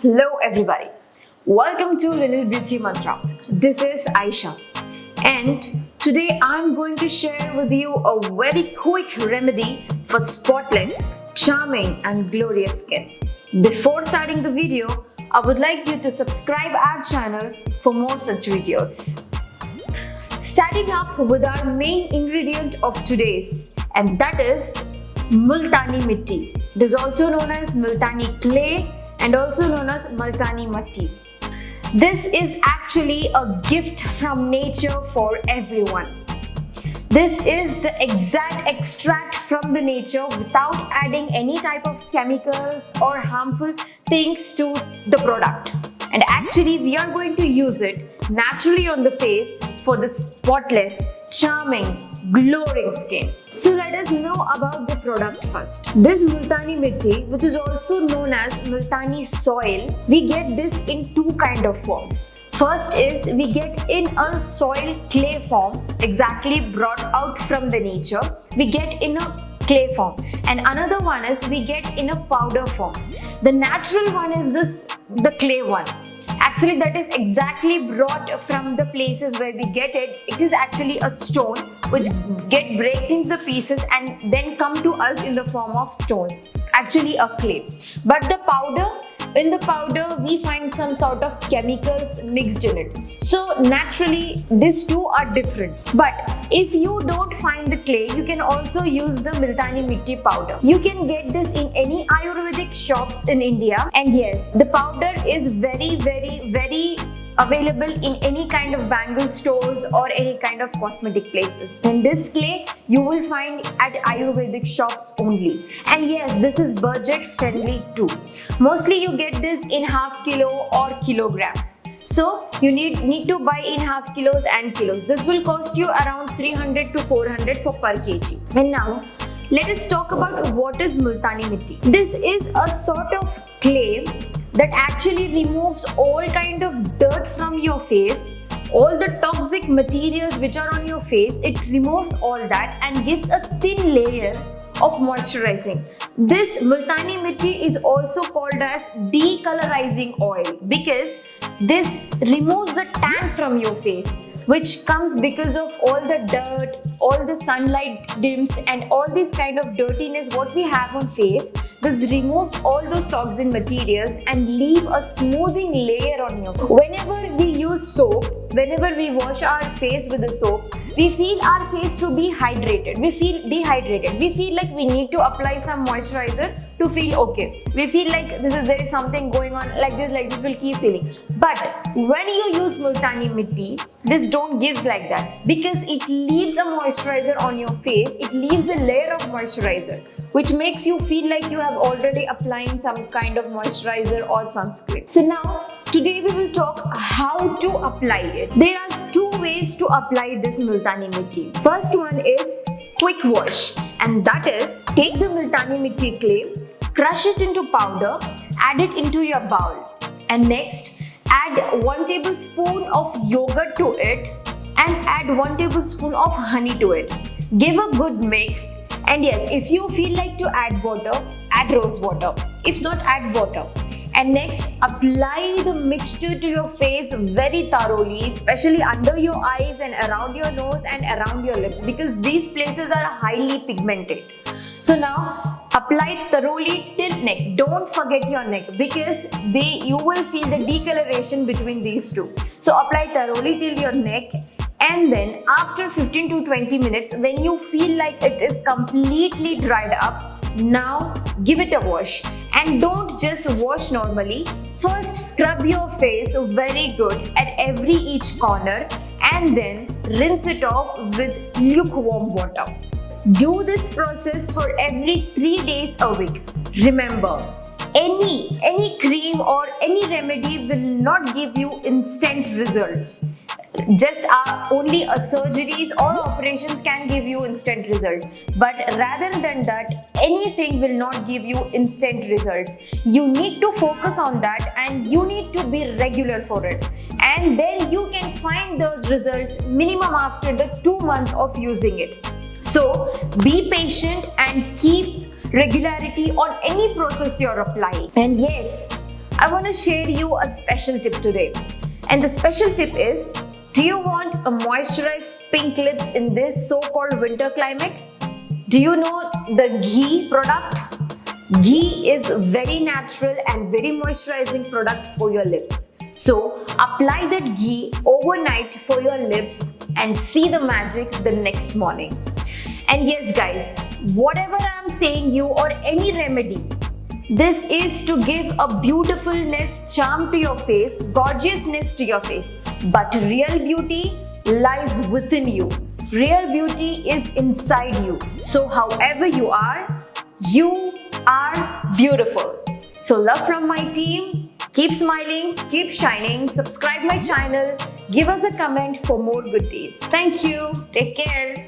Hello everybody. Welcome to Little Beauty Mantra. This is Aisha and today I'm going to share with you a very quick remedy for spotless, charming and glorious skin. Before starting the video, I would like you to subscribe our channel for more such videos. Starting up with our main ingredient of today's, and that is Multani Mitti. It is also known as Multani clay and also known as Multani Matti. This is actually a gift from nature for everyone. This is the exact extract from the nature without adding any type of chemicals or harmful things to the product. And actually we are going to use it naturally on the face for the spotless, charming, glowing skin. So let us know about the product first. This Multani Mitti, which is also known as Multani soil, we get this in two kind of forms. First is we get in a soil clay form, exactly brought out from the nature. We get in a clay form, and another one is we get in a powder form. The natural one is the clay one. Actually, that is exactly brought from the places where we get it. It is actually a stone which get break into the pieces and then come to us in the form of stones. Actually a clay. But the powder, in the powder we find some sort of chemicals mixed in it. So naturally these two are different. But if you don't find the clay, you can also use the Multani Mitti powder. You can get this in any Ayurvedic shops in India. And yes, the powder is very available in any kind of bangle stores or any kind of cosmetic places. And this clay you will find at Ayurvedic shops only. And yes, this is budget friendly too. Mostly you get this in half kilo or kilograms. So you need to buy in half kilos and kilos. This will cost you around 300 to 400 for per kg. And now let us talk about what is Multani Mitti. This is a sort of clay that actually removes all kind of dirt from your face, all the toxic materials which are on your face. It removes all that and gives a thin layer of moisturizing. This Multani Mitti is also called as decolorizing oil because this removes the tan from your face, which comes because of all the dirt, all the sunlight dims and all this kind of dirtiness what we have on face. This removes all those toxin materials and leave a smoothing layer on your face. Whenever we use soap, whenever we wash our face with the soap, we feel our face to be hydrated. We feel dehydrated. We feel like we need to apply some moisturizer to feel okay. We feel like there is something going on like this will keep feeling. But when you use Multani Mitti, this don't gives like that because it leaves a moisturizer on your face. It leaves a layer of moisturizer which makes you feel like you have already applying some kind of moisturizer or sunscreen. So now today we will talk how to apply it. There are two ways to apply this Multani Mitti. First one is quick wash, and that is take the Multani Mitti clay, crush it into powder, add it into your bowl, and next add 1 tablespoon of yogurt to it and add 1 tablespoon of honey to it. Give a good mix, and yes, if you feel like to add water, add rose water. If not, add water. And next, apply the mixture to your face very thoroughly, especially under your eyes and around your nose and around your lips because these places are highly pigmented. So now apply thoroughly till neck. Don't forget your neck because you will feel the decoloration between these two. So apply thoroughly till your neck, and then after 15 to 20 minutes when you feel like it is completely dried up, now give it a wash. And don't just wash normally. First scrub your face very good at each corner and then rinse it off with lukewarm water. Do this process for every 3 days a week. Remember, any cream or any remedy will not give you instant results. Just only surgeries or operations can give you instant result. But rather than that, anything will not give you instant results. You need to focus on that and you need to be regular for it. And then you can find those results minimum after the 2 months of using it. So be patient and keep regularity on any process you're applying. And yes, I want to share you a special tip today. And the special tip is, do you want a moisturized pink lips in this so-called winter climate? Do you know the ghee product? Ghee is very natural and very moisturizing product for your lips. So apply that ghee overnight for your lips and see the magic the next morning. And yes guys, whatever I am saying you or any remedy, this is to give a beautifulness, charm to your face, gorgeousness to your face. But real beauty lies within you. Real beauty is inside you. So however you are beautiful. So love from my team. Keep smiling, keep shining, subscribe my channel, give us a comment for more good deeds. Thank you. Take care.